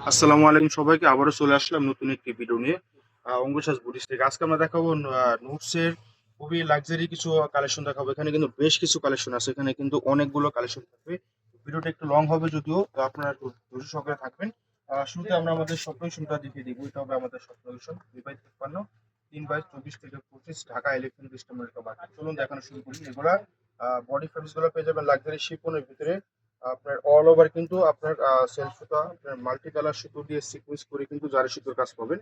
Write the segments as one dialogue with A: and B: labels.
A: আসসালামু আলাইকুম সবাইকে। আবারও চলে আসলাম নতুন একটি ভিডিও নিয়ে অঙ্কুশ বুটিক থেকে। আজকে আমরা দেখাবো নোটসের খুবই লাক্সারি কিছু কালেকশন দেখাবো। এখানে কিন্তু বেশ কিছু কালেকশন আছে, এখানে কিন্তু অনেকগুলো কালেকশন থাকবে। ভিডিওটা একটু লং হবে যদিও, তো আপনারা একটু ধৈর্য সহকারে থাকবেন। শুরুতে আমরা আমাদের স্বপ্ন মিশনটা দেখিয়ে দিব। এটা হবে আমাদের স্বপ্ন মিশন 2x53 3x24 থেকে 25 Dhaka elephant eastern America market. চলুন দেখানো শুরু করি। এগুলা বডি ফেব্রিক্স গুলো পেয়ে যাবেন লাক্সারি শিফনের ভিতরে। আপনার অল ওভার কিন্তু আপনার সেলফ সুতা, আপনার মাল্টি কালার সুতো দিয়ে সিকুয়েন্স করে কিন্তু জারি সুতোর কাজ পাবেন।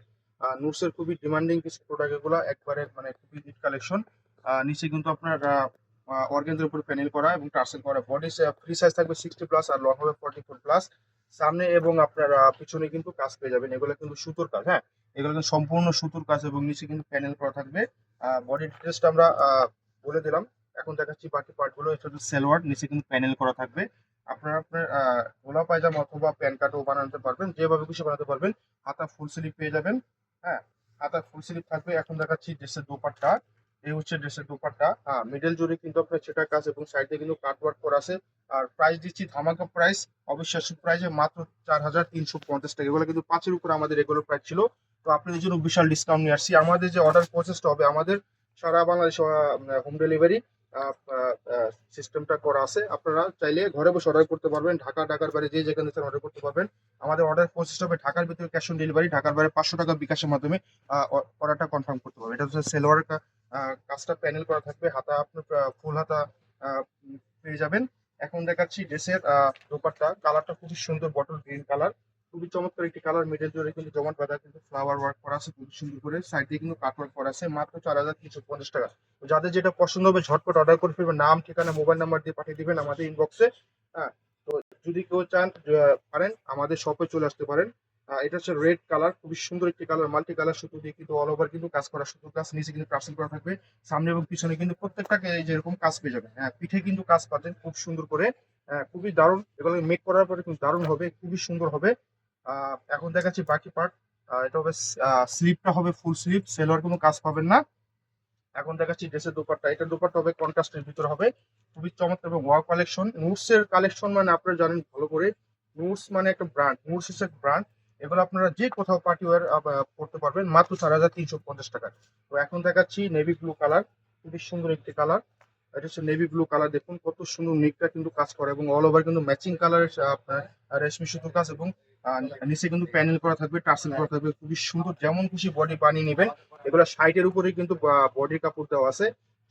A: নুটসের খুবই ডিমান্ডিং কিছু প্রোডাক্ট এগুলো, একবারে মানে খুবই হিট কালেকশন। নিচে কিন্তু আপনার অর্গানজার উপর প্যানেল করা এবং টার্সেল করা। বডি ফ্রি সাইজ থাকবে 60+ আর লং হবে 44+। সামনে এবং আপনার পিছনে কিন্তু কাজ পেয়ে যাবেন। এগুলো কিন্তু সুতোর কাজ, হ্যাঁ, এগুলো কিন্তু সম্পূর্ণ সুতোর কাজ এবং নিচে কিন্তু প্যানেল করা থাকবে। বডি ডিটেলসটা আমরা বলে দিলাম। এখন দেখাচ্ছি বাকি পার্ট গুলো। এটা হচ্ছে সেলোয়ার, নিচে কিন্তু প্যানেল করা থাকবে। আপনারা আপনার গোলা পায়জামা অথবা প্যান্ট কাটও বানাতে পারবেন, যেভাবে খুশি বানাতে পারবেন। হাতা ফুল স্লিভ পেয়ে যাবেন, হ্যাঁ, হাতা ফুল স্লিভ থাকবে। এখন দেখাচ্ছি ড্রেসের দোপাট্টা। এই হচ্ছে ড্রেসের দোপাট্টা। হ্যাঁ, মিডল জুড়ে কিন্তু আপনার সেটা কাজ এবং সাইডে কিন্তু কাট ওয়ার্ক করা আছে। আর প্রাইস দিচ্ছি ধামাকা প্রাইস, অবিশ্বাস্য প্রাইসে মাত্র 4350 টাকা। এগুলো কিন্তু 5-এর উপরে আমাদের এগুলো প্রাইস ছিল। তো আপনাদের জন্য বিশাল ডিসকাউন্ট নিয়ে আসছি। আমাদের যে অর্ডার প্রসেসটা হবে, আমাদের সারা বাংলাদেশ হোম ডেলিভারি সিস্টেমটা করা আছে। আপনারা চাইলে ঘরে বসে অর্ডার করতে পারবেন। ঢাকার বাইরে যে যেখানে অর্ডার করতে পারবেন। আমাদের অর্ডার প্রসেস হবে ঢাকার ভিতরে ক্যাশ অন ডেলিভারি, ঢাকার বাইরে 500 টাকা বিকাশের মাধ্যমে অর্ডারটা কনফার্ম করতে পারবেন। এটা হচ্ছে সেলোয়ারের কাজটা প্যানেল করা থাকবে। হাতা আপনার ফুল হাতা পেয়ে যাবেন। এখন দেখাচ্ছি ড্রেসের দোপাট্টা। কালারটা খুবই সুন্দর, বটল গ্রিন কালার, খুবই চমৎকার একটি কালার। মিডল জুড়ে কিন্তু জমাট বাঁধা কিন্তু ফ্লাওয়ার ওয়ার্ক করা আছে খুব সুন্দর করে। সাইড দিয়ে কিন্তু কাট ওয়ার্ক করা আছে। মাত্র 4350 টাকা। তো যাদের যেটা পছন্দ হবে ঝটপট অর্ডার করে ফেলবেন। নাম, ঠিকানা, মোবাইল নাম্বার দিয়ে পাঠিয়ে দিবেন আমাদের ইনবক্সে। হ্যাঁ, তো যদি কেউ চান পারেন আমাদের শপে চলে আসতে পারেন। এটা হচ্ছে রেড কালার, খুবই সুন্দর একটি কালার। মাল্টি কালার সুতো দিয়ে কিন্তু অল ওভার কিন্তু কাজ করা, সুতো কাজ, নিচে কিন্তু টার্সেল করা থাকবে। সামনে এবং পিছনে কিন্তু প্রত্যেকটাকে এই যেরকম কাজ পেয়ে যাবেন। হ্যাঁ, পিঠে কিন্তু কাজ পাচ্ছেন খুব সুন্দর করে। খুবই দারুণ, এগুলো মেক করার পরে কিন্তু দারুণ হবে, খুবই সুন্দর হবে। এখন দেখাচ্ছি বাকি পার্ট। এটা হবে স্লিপটা হবে ফুল স্লিপ, সেলোয়ার কোনো কাজ পাবেন না। এখন দেখাচ্ছি ড্রেসের দোপাট্টা। এটা দোপাট্টা হবে কন্ট্রাস্টের ভিতরে হবে, খুবই চমৎকার এবং ওয়াও কালেকশন। নুটস এর কালেকশন মানে আপনারা জানেন ভালো করে, নুটস মানে একটা ব্র্যান্ড, নুটস হচ্ছে একটা ব্র্যান্ড। এগুলো আপনারা যে কোথাও পার্টি ওয়ার করতে পারবেন মাত্র 4350 টাকা। তো এখন দেখাচ্ছি নেভি ব্লু কালার, খুবই সুন্দর একটি কালার। এটা হচ্ছে নেভি ব্লু কালার, দেখুন কত সুন্দর নেকটা কিন্তু কাজ করে এবং অল ওভার কিন্তু ম্যাচিং কালারের আপনার রেশমি সুতোর কাজ এবং নিচে কিন্তু প্যানেল করা থাকবে, টার্সেল করা থাকবে, খুবই সুন্দর। যেমন খুশি বডি বানিয়ে নেবেন। এগুলো 60-এর উপরে কিন্তু বডির কাপড় দেওয়া আছে।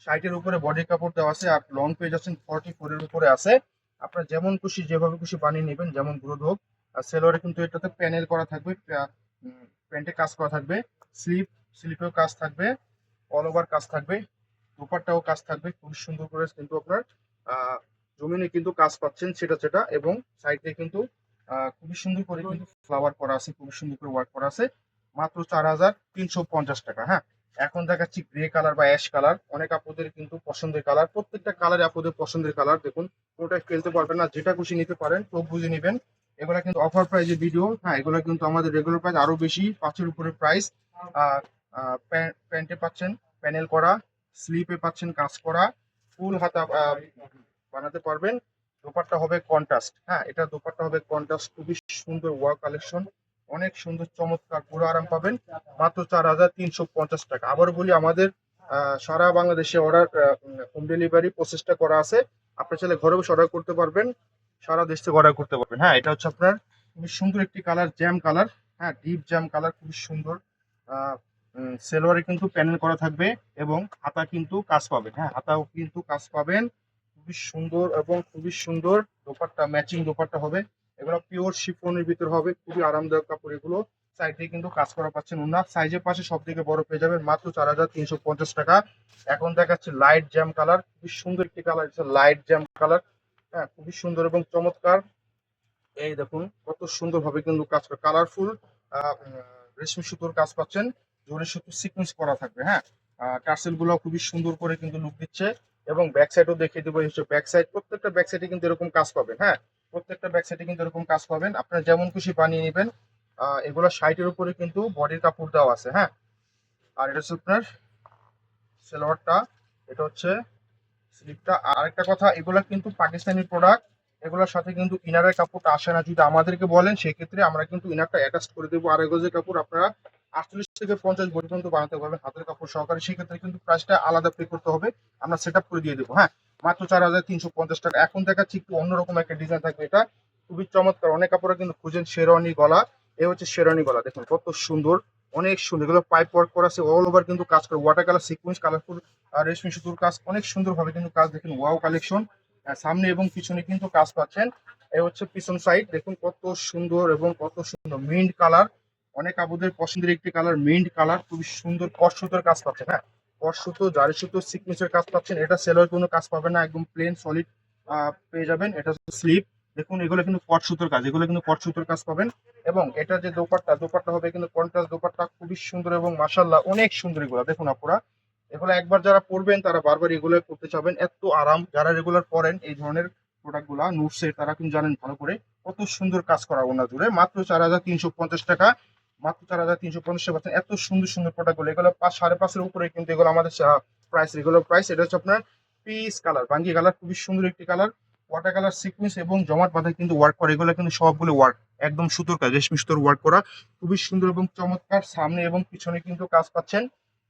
A: 60-এর উপরে বডির কাপড় দেওয়া আছে। আর লং পেয়ে যাচ্ছেন 44-এর উপরে আছে। আপনার যেমন খুশি যেভাবে খুশি বানিয়ে নেবেন, যেমন গ্রোথ হোক। আর সেলোয়ারে কিন্তু এটাতে প্যানেল করা থাকবে, প্যান্টে কাজ করা থাকবে, স্লিপ স্লিপেও কাজ থাকবে, অল ওভার কাজ থাকবে, দুপাট্টাও কাজ থাকবে। খুব সুন্দর করে কিন্তু আপনার আহ জমিনে কিন্তু কাজ পাচ্ছেন সেটা সেটা। এবং সাইডে কিন্তু খুবই সুন্দর করে কিন্তু ফ্লাওয়ার করা আছে, খুবই সুন্দর করে ওয়ার্ক করা আছে। মাত্র 4350 টাকা। হ্যাঁ, এখন দেখাচ্ছি গ্রে কালার বা অ্যাশ কালার, অনেক আপুদের কিন্তু পছন্দের কালার। প্রত্যেকটা কালার আপুদের পছন্দের কালার, দেখুন কোনোটাই ফেলতে পারবেন না, যেটা খুশি নিতে পারেন, চোখ বুঝে নেবেন। এগুলা কিন্তু অফার প্রাইজের ভিডিও। হ্যাঁ, এগুলো কিন্তু আমাদের রেগুলার প্রাইস আরো বেশি, 5-এর উপরে প্রাইস। প্যান্টে পাচ্ছেন প্যানেল করা, স্লিপে পাচ্ছেন কাজ করা, ফুল হাতা বানাতে পারবেন। দোপাট্টা হবে কন্ট্রাস্ট, হ্যাঁ, এটা দোপাট্টা হবে কন্ট্রাস্ট, খুবই সুন্দর ওয়ার্ক কালেকশন, অনেক সুন্দর চমৎকার, পুরো আরাম পাবেন মাত্র 4350 টাকা। আবারও বলি, আমাদের সারা বাংলাদেশে অর্ডার হোম ডেলিভারি প্রসেসটা করা আছে। আপনি চাইলে ঘরে বসে অর্ডার করতে পারবেন, সারা দেশ থেকে অর্ডার করতে পারবেন। হ্যাঁ, এটা হচ্ছে আপনার খুবই সুন্দর একটি কালার, জ্যাম কালার। হ্যাঁ, ডিপ জ্যাম কালার, খুবই সুন্দর। সেলোয়ারে কিন্তু প্যানেল করা থাকবে এবং হাতা কিন্তু কাজ পাবেন। হ্যাঁ, হাতাও কিন্তু কাজ পাবেন, খুবই সুন্দর এবং খুবই সুন্দর। দোপাট্টা ম্যাচিং দোপাট্টা হবে। এগুলো পিওর শিফনের ভিতর হবে, খুবই আরামদায়ক কাপড় এগুলো। সাইড দিয়ে কিন্তু কাজ করা পাচ্ছেন। ওনার সাইজের পাশে সব থেকে বড় পেয়ে যাবেন মাত্র 4350 টাকা। এখন দেখাচ্ছে লাইট জ্যাম কালার, খুবই সুন্দর একটি কালার, লাইট জ্যাম কালার। হ্যাঁ, খুবই সুন্দর এবং চমৎকার। এই দেখুন কত সুন্দর ভাবে কিন্তু কাজ করে, কালারফুল রেশমি সুতোর কাজ পাচ্ছেন। জরি সুতো সিকোয়েন্স করা থাকবে। হ্যাঁ, টার্সেল গুলো খুবই সুন্দর করে কিন্তু লুক দিচ্ছে। এবং ব্যাক সাইডও দেখিয়ে দেবো, হচ্ছে ব্যাক সাইড, প্রত্যেকটা ব্যাক সাইডে কিন্তু এরকম কাজ পাবেন। হ্যাঁ, প্রত্যেকটা ব্যাক সাইডে কিন্তু এরকম কাজ পাবেন, আপনার যেমন খুশি বানিয়ে নেবেন। এগুলো 60-এর উপরে কিন্তু বডির কাপড় দেওয়া আছে। হ্যাঁ, আর এটা হচ্ছে আপনার সেলোয়ারটা, এটা হচ্ছে স্লিপটা। আর একটা কথা, এগুলা কিন্তু পাকিস্তানি প্রোডাক্ট, এগুলোর সাথে কিন্তু ইনারের কাপড়টা আসে না। যদি আমাদেরকে বলেন সেক্ষেত্রে আমরা কিন্তু ইনারটা অ্যাটাচ করে দেবো। আড়াই গজের কাপড় আপনারা 48 থেকে 50 পর্যন্ত বানাতে পারবেন হাতের কাপড় সহকারে। সেক্ষেত্রে কিন্তু প্রাইসটা আলাদা পে করতে হবে, আমরা সেট আপ করে দিয়ে দেবো। হ্যাঁ, মাত্র 4350 টাকা। এখন দেখাচ্ছি একটু অন্যরকম একটা ডিজাইন থাকবে, এটা খুবই চমৎকার। অনেক কাপড়ে কিন্তু খুঁজেন শেরওয়ানি গলা, এ হচ্ছে শেরওয়ানি গলা, দেখুন কত সুন্দর, অনেক সুন্দর। এগুলো পাইপ ওয়ার্ক করা আছে, অল ওভার কিন্তু কাজ করে, ওয়াটার কালার সিকোয়েন্স কালারফুল আর রেশমি সুতোর কাজ, অনেক সুন্দর ভাবে কিন্তু কাজ। দেখুন ওয়াও কালেকশন, সামনে এবং পিছনে কিন্তু কাজ পাচ্ছেন। এই হচ্ছে পিছন সাইড, দেখুন কত সুন্দর এবং কত সুন্দর মিন্ট কালার, অনেক আপুদের পছন্দের একটি কালার মিন্ট কালার, খুবই সুন্দর কট সুতোর কাজ পাচ্ছেন। হ্যাঁ, কট সুতো, জারি সুতো, সিকোয়েন্সের কাজ পাচ্ছেন। এটা সেলোয়ার কোনো কাজ পাবেন না, একদম প্লেন সলিড পেয়ে যাবেন। এটা হচ্ছে স্লিপ, দেখুন এগুলো কিন্তু কট সুতোর কাজ, এগুলো কিন্তু কট সুতোর কাজ পাবেন। এবং এটা যে দোপাট্টা, দোপাট্টা হবে কিন্তু কন্ট্রাস্ট দোপাট্টা, খুবই সুন্দর এবং মাশাআল্লাহ অনেক সুন্দর। এগুলো দেখুন আপুরা, এগুলো একবার যারা পরবেন তারা বারবার এগুলো করতে চাবেন, এত আরাম। যারা রেগুলার পরেন এই ধরনের প্রোডাক্ট গুলা নুটসের, তারা কিন্তু জানেন ভালো করে কত সুন্দর কাজ করা ওনা জুড়ে। মাত্র 4350 টাকা, মাত্র 4350 পাচ্ছেন এত সুন্দর সুন্দর প্রোডাক্ট গুলো। এগুলো 5 5.5 উপরে কিন্তু এগুলো আমাদের প্রাইস, রেগুলার প্রাইস। এটা হচ্ছে আপনার পিস কালার, বাঙ্গি কালার, খুবই সুন্দর একটি কালার, ওয়াটার কালার সিকোয়েন্স এবং জমাট বাঁধা কিন্তু ওয়ার্ক করে। এগুলো কিন্তু সবগুলো ওয়ার্ক, একদম সুতোর কাজ, রেশমি সুতোর ওয়ার্ক করা, খুবই সুন্দর এবং চমৎকার। সামনে এবং পিছনে কিন্তু কাজ পাচ্ছেন,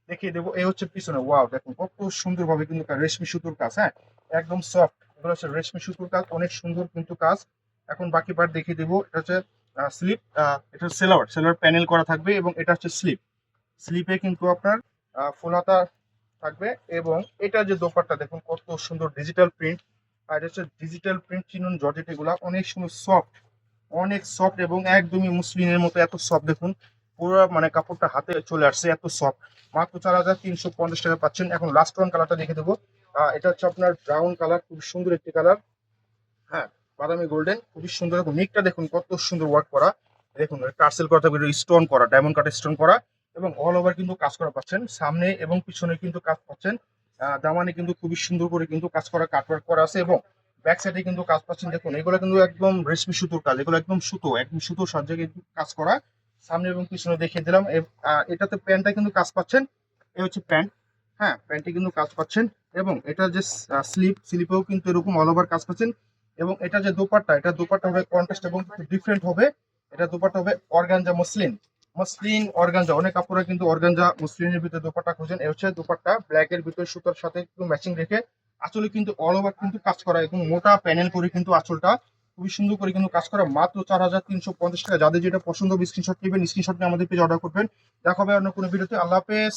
A: দেখিয়ে দেবো। এই হচ্ছে পিছনে, ওয়াও দেখুন কত সুন্দর ভাবে কিন্তু রেশমি সুতোর কাজ। হ্যাঁ, একদম সফট, এগুলো হচ্ছে রেশমি সুতোর কাজ, অনেক সুন্দর কিন্তু কাজ। এখন বাকি পার্ট দেখিয়ে দেবো। এটা হচ্ছে স্লিপ, এটা সেলার, সেলার প্যানেল করা থাকবে এবং এটা হচ্ছে স্লিপ। স্লিপে কিন্তু আপনার ফুল হাতা থাকবে। এবং এটা যে দোপাট্টা দেখুন কত সুন্দর ডিজিটাল প্রিন্ট, আর এটা হচ্ছে ডিজিটাল প্রিন্ট চিনুন জর্জেট, এগুলা অনেক সুন্দর সফট, অনেক সফট এবং একদমই মুসলিনের মতো এত সফট। দেখুন পুরো মানে কাপড়টা হাতে চলে আসছে, এত সফট। মাত্র 4350 টাকা পাচ্ছেন। এখন লাস্ট ওয়ান কালারটা দেখে দেবো। এটা হচ্ছে আপনার ব্রাউন কালার, খুব সুন্দর একটি কালার। হ্যাঁ, বাদামি গোল্ডেন, খুবই সুন্দর। দেখুন নিকটা দেখুন কত সুন্দর ওয়ার্ক করা, দেখুন টার্সেল করা থাকবে, স্টোন করা, ডায়মন্ড কাটে স্টোন করা এবং অল ওভার কিন্তু কাজ করা পাচ্ছেন। সামনে এবং পিছনে কিন্তু কাজ পাচ্ছেন। দামানে কিন্তু খুবই সুন্দর করে কিন্তু কাজ করা, কাটওয়ার্ক করা আছে এবং ব্যাক সাইডে কিন্তু কাজ পাচ্ছেন। দেখুন এগুলো কিন্তু একদম রেশমি সুতোর কাজ, এগুলো একদম সুতো, একদম সুতোর সাহায্যে কিন্তু কাজ করা। সামনে এবং পিছনে দেখিয়ে দিলাম। এটাতে প্যান্টটা কিন্তু কাজ পাচ্ছেন, এই হচ্ছে প্যান্ট। হ্যাঁ, প্যান্টে কিন্তু কাজ পাচ্ছেন। এবং এটা যে স্লিপ, স্লিপেও কিন্তু এরকম অল ওভার কাজ পাচ্ছেন। এবং এটা যে দোপাট্টা, এটা দোপাট্টা হবে কন্ট্রাস্ট এবং ডিফারেন্ট হবে। এটা দোপাট্টা হবে অর্গানজা মসলিন, মসলিন অর্গানজা। অনেক কাপড়ে কিন্তু অর্গানজা মসলিনের ভিতরে দোপাট্টা খোঁজেন, এই হচ্ছে দোপাট্টা, ব্ল্যাক এর ভিতরে সুতার সাথে একটু ম্যাচিং রেখে আঁচলে কিন্তু অল ওভার কিন্তু কাজ করা এবং মোটা প্যানেল করে কিন্তু আঁচলটা খুবই সুন্দর করে কিন্তু কাজ করা। মাত্র 4350 টাকা। যাদের যেটা পছন্দ হবে স্ক্রিনশট নেবেন, স্ক্রিনশট নিয়ে আমাদের পেজে অর্ডার করবেন। দেখা হবে অন্য কোনো ভিডিওতে। আল্লাহ হাফেজ।